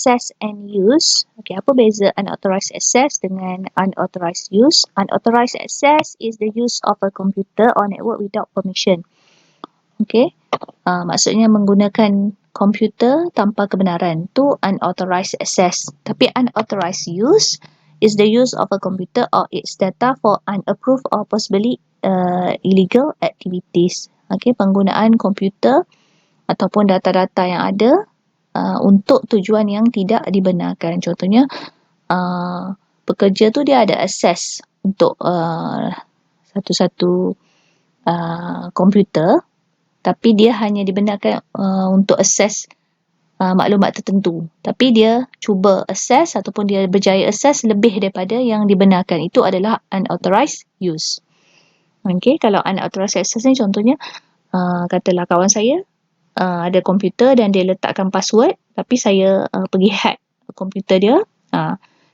access and use. Okay, apa beza unauthorized access dengan unauthorized use? Unauthorized access is the use of a computer or network without permission. Okay, maksudnya menggunakan komputer tanpa kebenaran. Tu unauthorized access. Tapi unauthorized use is the use of a computer or its data for unapproved or possibly illegal activities. Okay, penggunaan komputer ataupun data-data yang ada untuk tujuan yang tidak dibenarkan. Contohnya, pekerja tu dia ada akses untuk satu-satu komputer, tapi dia hanya dibenarkan untuk akses maklumat tertentu. Tapi dia cuba akses ataupun dia berjaya akses lebih daripada yang dibenarkan. Itu adalah unauthorized use. Okay, kalau unauthorized access ni contohnya, katalah kawan saya ada komputer dan dia letakkan password, tapi saya pergi hack komputer dia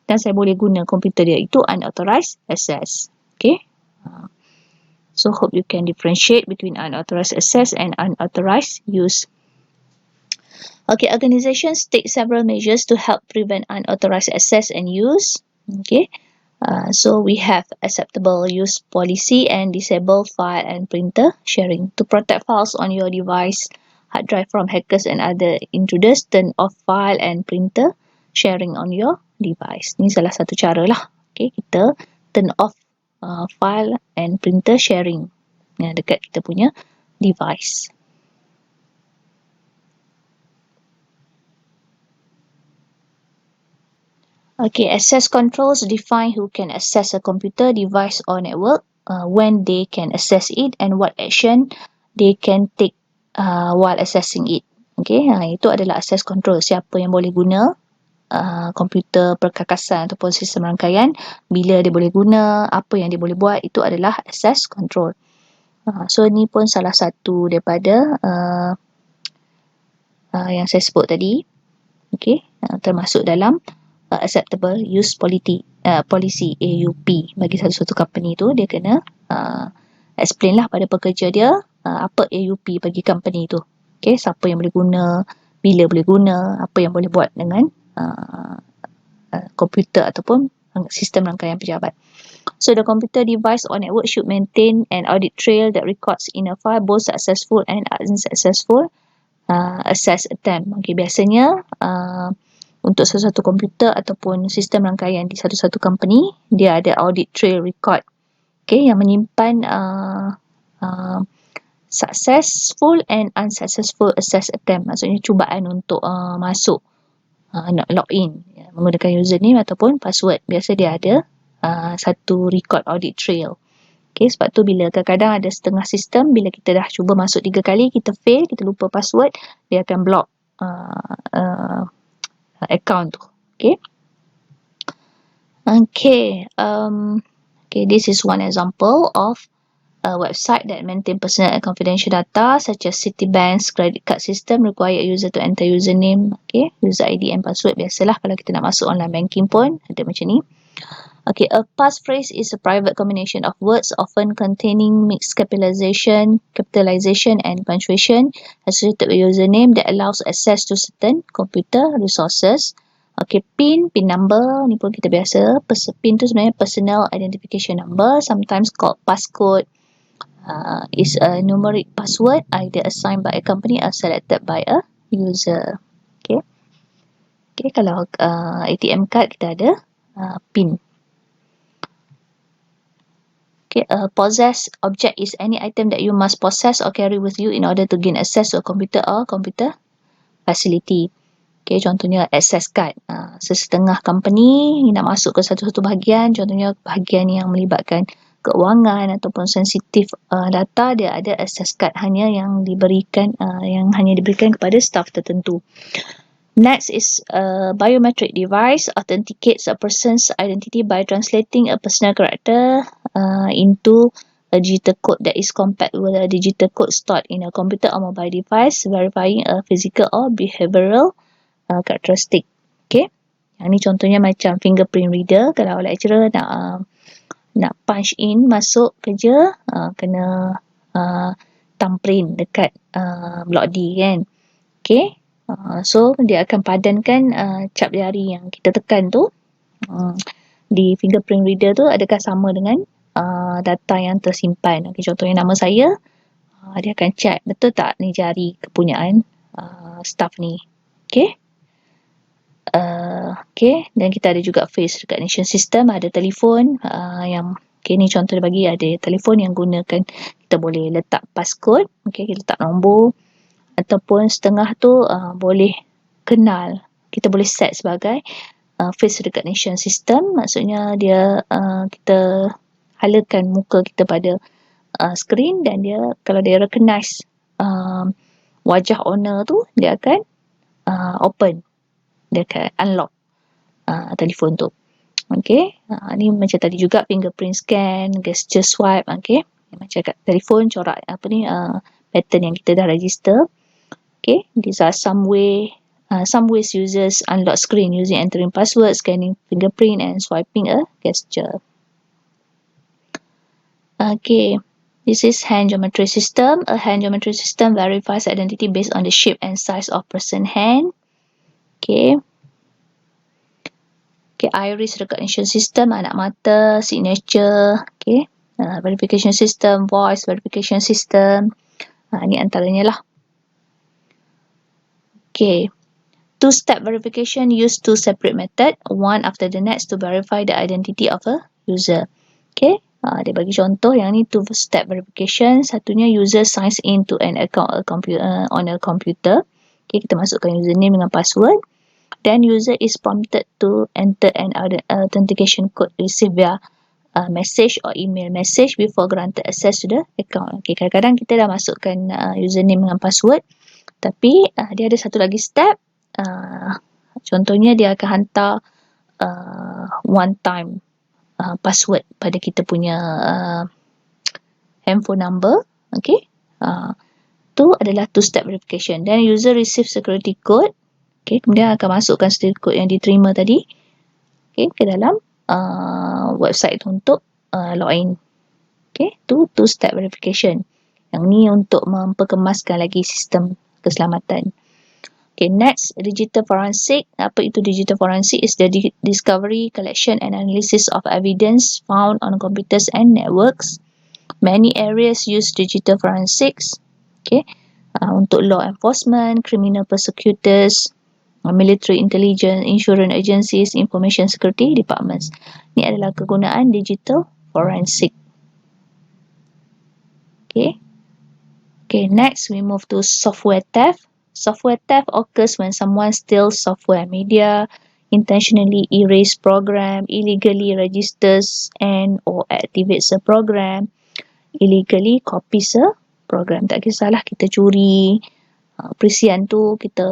dan saya boleh guna komputer dia. Itu unauthorized access. Okay. So hope you can differentiate between unauthorized access and unauthorized use. Okay, organizations take several measures to help prevent unauthorized access and use. Okay. So we have acceptable use policy and disable file and printer sharing. To protect files on your device, hard drive from hackers and other intruders, turn off file and printer sharing on your device. Ni salah satu cara lah. Okay, kita turn off file and printer sharing dekat kita punya device. Okay, access controls define who can access a computer, device or network, when they can access it and what action they can take while accessing it. Okay, itu adalah access control. Siapa yang boleh guna komputer perkakasan ataupun sistem rangkaian, bila dia boleh guna, apa yang dia boleh buat, itu adalah access control. So ni pun salah satu daripada yang saya sebut tadi. Okay, termasuk dalam acceptable use policy AUP. Bagi satu-satu company tu dia kena explain lah pada pekerja dia apa AUP bagi company tu. Okay, siapa yang boleh guna, bila boleh guna, apa yang boleh buat dengan komputer ataupun sistem rangkaian pejabat. So the computer device or network should maintain an audit trail that records in a file both successful and unsuccessful access attempt. Okay, biasanya untuk satu-satu komputer ataupun sistem rangkaian di satu-satu company, dia ada audit trail record, okay, yang menyimpan successful and unsuccessful access attempt. Maksudnya cubaan untuk masuk, nak login menggunakan username ataupun password. Biasa dia ada satu record audit trail. Okay, sebab tu bila kadang-kadang ada setengah sistem, bila kita dah cuba masuk 3 kali, kita fail, kita lupa password, dia akan block account tu. Okay. Okay. Okay, this is one example of a website that maintain personal and confidential data such as Citibank's credit card system require a user to enter username, okay, user ID and password. Biasalah kalau kita nak masuk online banking pun ada macam ni. Okay, a passphrase is a private combination of words often containing mixed capitalization and punctuation associated with username that allows access to certain computer resources. Okay, PIN number ni pun kita biasa. PIN tu sebenarnya personal identification number, sometimes called passcode. Is a numeric password either assigned by a company or selected by a user. Okay. Okay, kalau ATM card kita ada PIN. Okay, a possessed object is any item that you must possess or carry with you in order to gain access to a computer or computer facility. Okay, contohnya access card. Sesetengah company nak masuk ke satu-satu bahagian, contohnya bahagian yang melibatkan keuangan ataupun sensitif data, dia ada access card yang diberikan kepada staff tertentu. Next is a biometric device authenticates a person's identity by translating a personal character into a digital code that is compared with a digital code stored in a computer or mobile device, verifying a physical or behavioral characteristic. Okay, yang ni contohnya macam fingerprint reader. Kalau lecturer nak punch in masuk kerja, kena thumbprint dekat block D kan. Okay, So dia akan padankan cap jari yang kita tekan tu di fingerprint reader tu adakah sama dengan data yang tersimpan. Okay, contohnya nama saya, dia akan check betul tak ni jari kepunyaan staff ni. Okay. Okay, dan kita ada juga face recognition system, ada telefon yang okay, ni contoh dia bagi, ada telefon yang gunakan kita boleh letak passcode, okay, kita letak nombor ataupun setengah tu boleh kenal, kita boleh set sebagai face recognition system, maksudnya dia kita halakan muka kita pada skrin dan dia kalau dia recognize wajah owner tu, dia akan open, dia akan unlock telefon tu. Okay, ni macam tadi juga fingerprint scan, gesture swipe, okay, macam kat telefon corak apa ni pattern yang kita dah register. Okay, these are some ways users unlock screen using entering password, scanning fingerprint and swiping a gesture. Okay, this is hand geometry system. A hand geometry system verifies identity based on the shape and size of person hand. Okay. Okay, iris recognition system, anak mata, signature, okay, verification system, voice verification system, ni antaranya lah. Okay, two-step verification use two separate method, one after the next to verify the identity of a user. Okay, dia bagi contoh yang ni two-step verification, satunya user signs in to an account on a computer. Okay, kita masukkan username dengan password. Then user is prompted to enter an authentication code received via message or email message before granted access to the account. Okay, kadang-kadang kita dah masukkan username dengan password, tapi dia ada satu lagi step. Contohnya dia akan hantar one time password pada kita punya handphone number. Okay, tu adalah two step verification. Then user receive security code. Okay, kemudian akan masukkan security code yang diterima tadi, okay, ke dalam website tu untuk login. Okay, tu two step verification. Yang ni untuk memperkemaskan lagi sistem keselamatan. Okay, next, digital forensic. Apa itu digital forensic? Is the discovery, collection and analysis of evidence found on computers and networks. Many areas use digital forensics. Okay, untuk law enforcement, criminal prosecutors, military intelligence, insurance agencies, information security departments. Ini adalah kegunaan digital forensic. Okay. Okay, next we move to software theft. Software theft occurs when someone steals software media, intentionally erase program, illegally registers and or activates a program, illegally copies a program. Tak kisahlah kita curi perisian tu, kita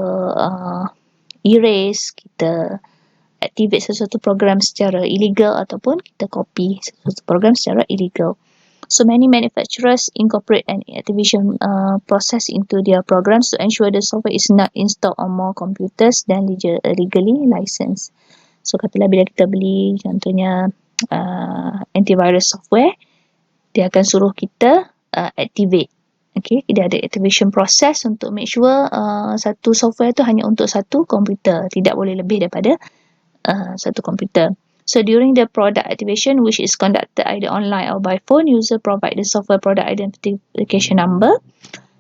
erase, kita activate sesuatu program secara illegal ataupun kita copy sesuatu program secara illegal. So many manufacturers incorporate an activation process into their programs to ensure the software is not installed on more computers than legally licensed. So katalah bila kita beli contohnya antivirus software, dia akan suruh kita activate. Okay, dia ada activation process untuk make sure satu software tu hanya untuk satu komputer, tidak boleh lebih daripada satu komputer. So during the product activation, which is conducted either online or by phone, user provide the software product identification number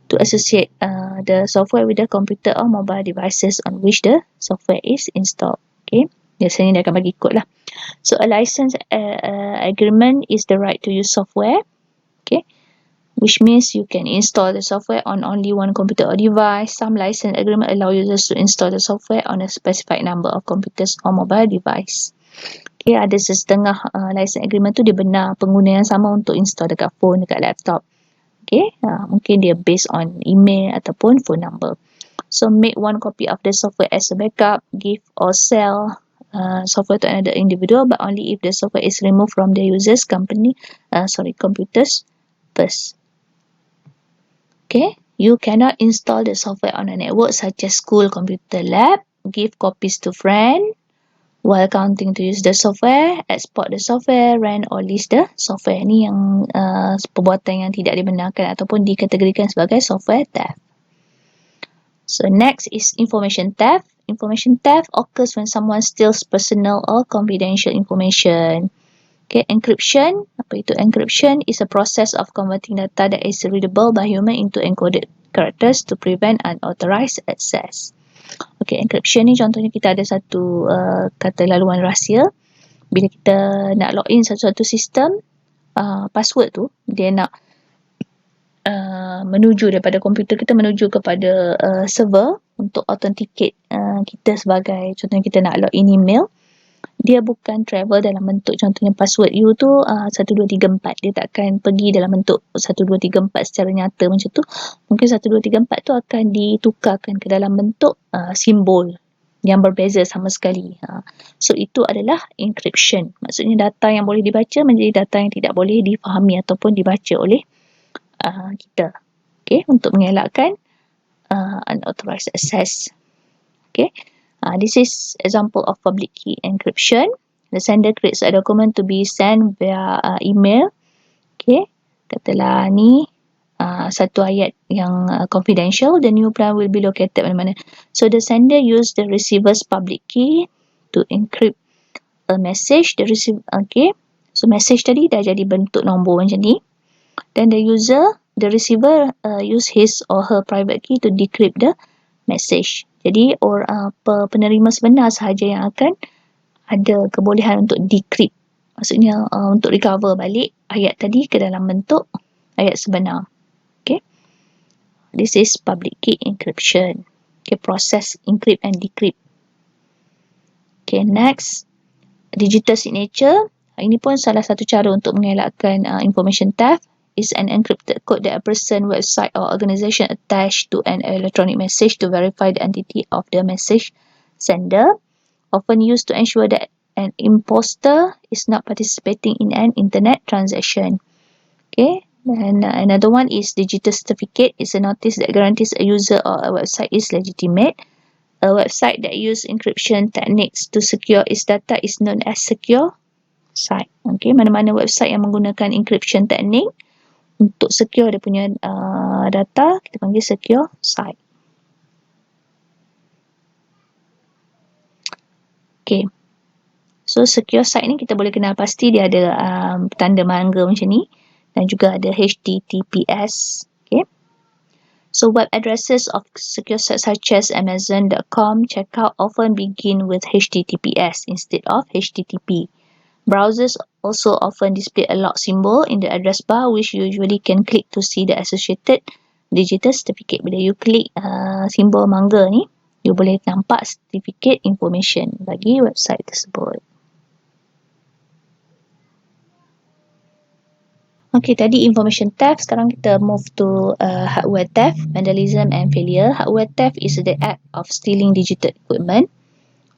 to associate the software with the computer or mobile devices on which the software is installed. Okay, biasanya dia akan bagi kod lah. So a license agreement is the right to use software. Okay, which means you can install the software on only one computer or device. Some license agreement allow users to install the software on a specified number of computers or mobile device. Okay, ada setengah license agreement tu dia benar pengguna yang sama untuk install dekat phone, dekat laptop. Okay, mungkin dia based on email ataupun phone number. So make one copy of the software as a backup, give or sell software to another individual, but only if the software is removed from the user's computers first. Okay, you cannot install the software on a network such as school computer lab, give copies to friend, while counting to use the software, export the software, rent or lease the software. Ni yang perbuatan yang tidak dibenarkan ataupun dikategorikan sebagai software theft. So next is information theft. Information theft occurs when someone steals personal or confidential information. Okay, encryption. Apa itu encryption? Is a process of converting data that is readable by human into encoded characters to prevent unauthorized access. Okay, encryption ni contohnya kita ada satu kata laluan rahsia. Bila kita nak login satu-satu sistem, password tu dia nak menuju daripada komputer kita menuju kepada server untuk authenticate kita sebagai, contohnya kita nak login email, dia bukan travel dalam bentuk contohnya password you tu 1234, dia takkan pergi dalam bentuk 1234 secara nyata macam tu. Mungkin 1234 tu akan ditukarkan ke dalam bentuk simbol yang berbeza sama sekali. So itu adalah encryption. Maksudnya data yang boleh dibaca menjadi data yang tidak boleh difahami ataupun dibaca oleh kita. Okay, untuk mengelakkan unauthorized access. Okay, this is example of public key encryption. The sender creates a document to be sent via email. Okay, katalah ni satu ayat yang confidential. The new plan will be located mana-mana. So the sender use the receiver's public key to encrypt a message. The receiver, okay, so message tadi dah jadi bentuk nombor macam ni. Then the receiver use his or her private key to decrypt the message. Jadi penerima sebenar sahaja yang akan ada kebolehan untuk decrypt. Maksudnya untuk recover balik ayat tadi ke dalam bentuk ayat sebenar. Okay. This is public key encryption. Okay, process encrypt and decrypt. Okay, next. Digital signature. Ini pun salah satu cara untuk mengelakkan information theft. Is an encrypted code that a person, website or organization attach to an electronic message to verify the identity of the message sender, often used to ensure that an imposter is not participating in an internet transaction. Okay, and another one is digital certificate. Is a notice that guarantees a user or a website is legitimate. A website that use encryption techniques to secure its data is known as secure site. Okay, mana-mana website yang menggunakan encryption technique untuk secure dia punya data, kita panggil secure site. Okay. So secure site ni kita boleh kenal pasti dia ada tanda mangga macam ni dan juga ada HTTPS. Okay. So web addresses of secure sites such as Amazon.com checkout often begin with HTTPS instead of HTTP. Browsers also often display a lock symbol in the address bar, which you usually can click to see the associated digital certificate. Bila you klik simbol mangga ni, you boleh nampak certificate information bagi website tersebut. Okay, tadi information theft. Sekarang kita move to hardware theft, vandalism and failure. Hardware theft is the act of stealing digital equipment.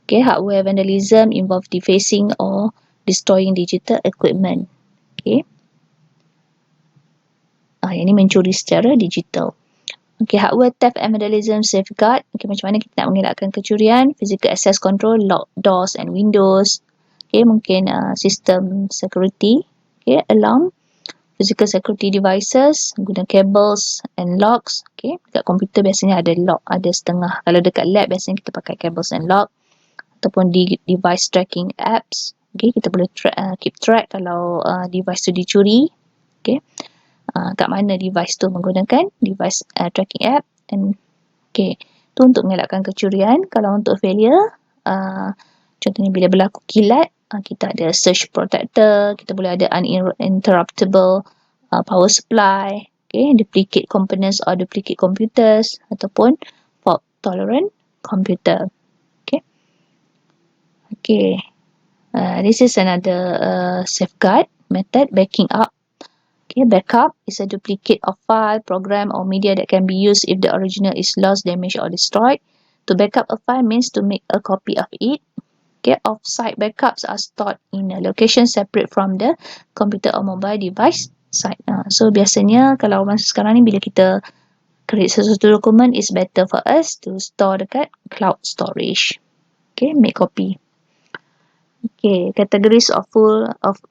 Okay, hardware vandalism involve defacing or destroying digital equipment. Okay. Yang ni mencuri secara digital. Okay, hardware theft and vandalism safeguard. Okay, macam mana kita nak mengelakkan kecurian? Physical access control, lock doors and windows. Okay, mungkin sistem security. Okay, alarm. Physical security devices, guna cables and locks. Okay, dekat komputer biasanya ada lock, ada setengah. Kalau dekat lab biasanya kita pakai cables and lock. Ataupun di device tracking apps. Okay, kita boleh keep track kalau device tu dicuri. Okay, kat mana device tu menggunakan device tracking app. And okay, tu untuk mengelakkan kecurian. Kalau untuk failure, contohnya bila berlaku kilat, kita ada surge protector, kita boleh ada uninterruptible power supply, okay, duplicate components or duplicate computers, ataupun fault tolerant computer. Okay, this is another safeguard method, backing up. Okay, backup is a duplicate of file, program or media that can be used if the original is lost, damaged or destroyed. To backup a file means to make a copy of it. Okay, off-site backups are stored in a location separate from the computer or mobile device site. So biasanya kalau masa sekarang ni bila kita create sesuatu dokumen, it's better for us to store dekat cloud storage. Okay, make copy. Okay, categories of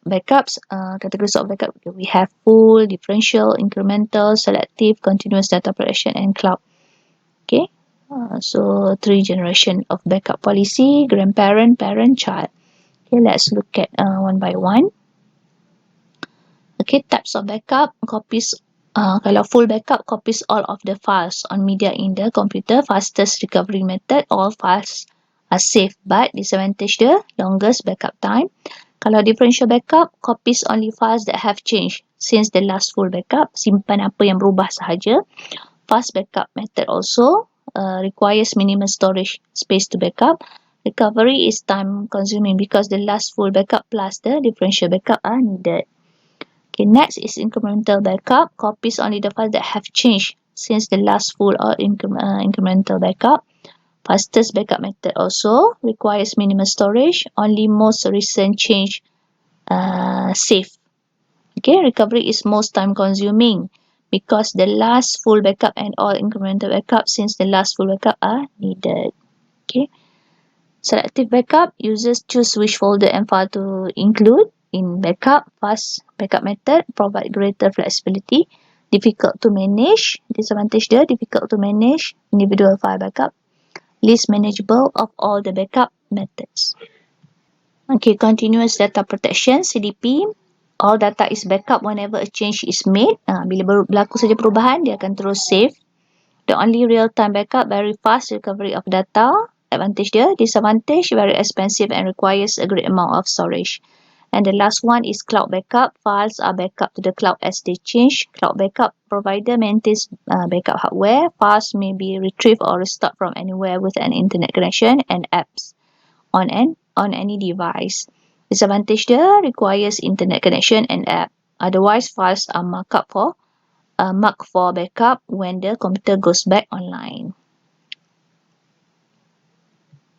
backups. Categories of backup, we have full, differential, incremental, selective, continuous data protection and cloud. Okay, So 3 generation of backup policy: grandparent, parent, child. Okay, let's look at one by one. Okay, types of backup: copies. Kalau full backup, copies all of the files on media in the computer. Fastest recovery method, all files are safe, but disadvantage dia longest backup time. Kalau differential backup, copies only files that have changed since the last full backup. Simpan apa yang berubah sahaja. Fast backup method also requires minimum storage space to backup. Recovery is time consuming because the last full backup plus the differential backup are needed. Okay, next is incremental backup. Copies only the files that have changed since the last full or incremental backup. Fastest backup method also requires minimum storage. Only most recent change safe. Okay, recovery is most time consuming because the last full backup and all incremental backup since the last full backup are needed. Okay. Selective backup, users choose which folder and file to include in backup. Fast backup method provide greater flexibility. Difficult to manage. Disadvantage dia difficult to manage individual file backup. Least manageable of all the backup methods. Okay, continuous data protection, CDP. All data is backup whenever a change is made. Bila berlaku saja perubahan, dia akan terus save. The only real-time backup, very fast recovery of data. Advantage dia, disadvantage, very expensive and requires a great amount of storage. And the last one is cloud backup. Files are backup to the cloud as they change. Cloud backup provider maintains backup hardware. Files may be retrieved or restored from anywhere with an internet connection and apps on any device. Disadvantage dia requires internet connection and app. Otherwise, files are marked for backup when the computer goes back online.